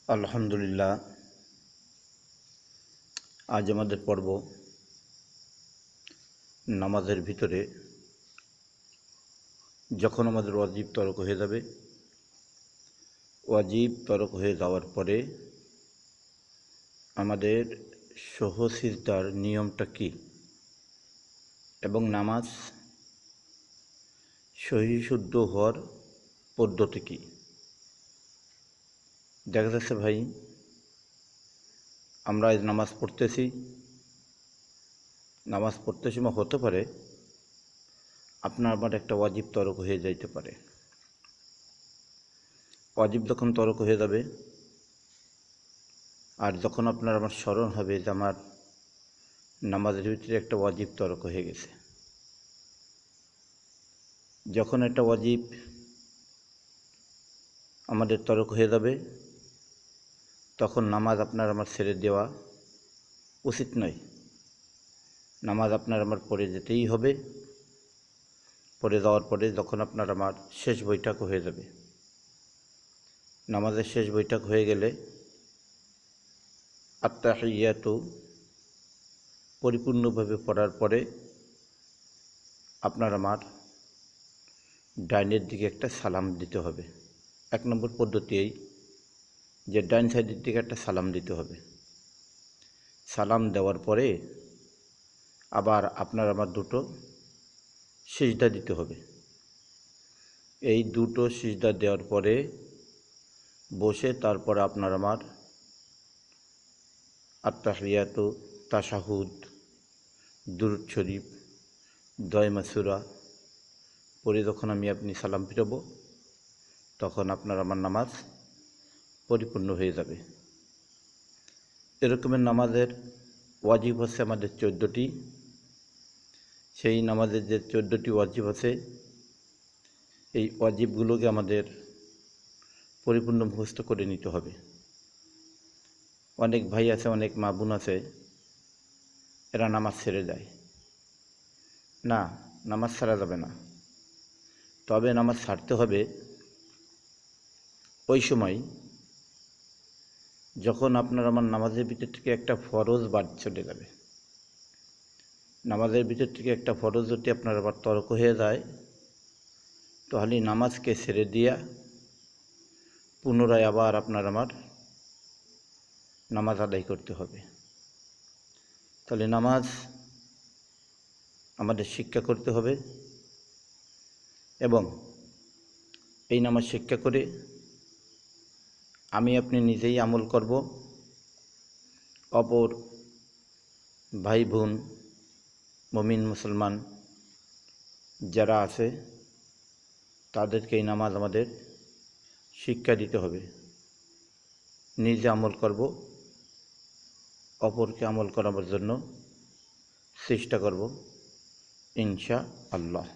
আলহামদুলিল্লাহ। আজ আমাদের পর্ব নামাজের ভিতরে যখন আমাদের ওয়াজিব তরক হয়ে যাবে, ওয়াজিব তরক হয়ে যাওয়ার পরে আমাদের সহসিজদার নিয়মটা কী এবং নামাজ সহিশুদ্ধ হওয়ার পদ্ধতি কী। দেখা যাচ্ছে ভাই, আমরা আজ নামাজ পড়তে সময় হতে পারে আপনার আমার একটা ওয়াজিব তরক হয়ে যাইতে পারে। ওয়াজিব যখন তরক হয়ে যাবে আর যখন আপনার আমার স্মরণ হবে যে আমার নামাজের ভিতরে একটা ওয়াজিব তরক হয়ে গেছে, যখন একটা ওয়াজিব আমাদের তরক হয়ে যাবে তখন নামাজ আপনার আমার ছেড়ে দেওয়া উচিত নয়। নামাজ আপনার আমার পড়ে যেতেই হবে। পড়ে যাওয়ার পরে যখন আপনার আমার শেষ বৈঠক হয়ে যাবে, নামাজের শেষ বৈঠক হয়ে গেলে আত্তাহিয়াতু পরিপূর্ণভাবে পড়ার পরে আপনার আমার ডাইনের দিকে একটা সালাম দিতে হবে। 1 নম্বর পদ্ধতি এই যে ডাইন সাইডের দিকে একটা সালাম দিতে হবে। সালাম দেওয়ার পরে আবার আপনার আমার দুটো সিজদা দিতে হবে। এই দুটো সিজদা দেওয়ার পরে বসে তারপর আপনার আমার আত্তাহিয়াতু, তাশাহুদ, দুরূদ শরীফ, দোয়া মাসুরা পরে যখন আপনি সালাম ফিরাব তখন আপনার আমার নামাজ পরিপূর্ণ হয়ে যাবে। এরকমের নামাজের ওয়াজিব হচ্ছে আমাদের 14টি। সেই নামাজের যে 14টি ওয়াজিব আছে, এই ওয়াজিবগুলোকে আমাদের পরিপূর্ণ মুখস্থ করে নিতে হবে। অনেক ভাই আছে, অনেক মা বোন আছে, এরা নামাজ ছেড়ে দেয়। না, নামাজ ছাড়া যাবে না। তবে নামাজ ছাড়তে হবে ওই সময় যখন আপনার আমার নামাজের ভিতর থেকে একটা ফরজ বাদ চলে যাবে। নামাজের ভিতর থেকে একটা ফরজ যদি আপনার আবার তরক হয়ে যায় তাহলে নামাজকে ছেড়ে দিয়া পুনরায় আবার আপনার আমার নামাজ আদায় করতে হবে। তাহলে নামাজ আমাদের শিক্ষা করতে হবে এবং এই নামাজ শিক্ষা করে আপনি নিজেই আমল করব, অপর ভাই বোন মুমিন মুসলমান যারা আছে তাদেরকে এই নামাজ আমাদের শিক্ষা দিতে হবে। নিজে আমল করব, অপরকে আমল করাবার জন্য চেষ্টা করব ইনশাআল্লাহ।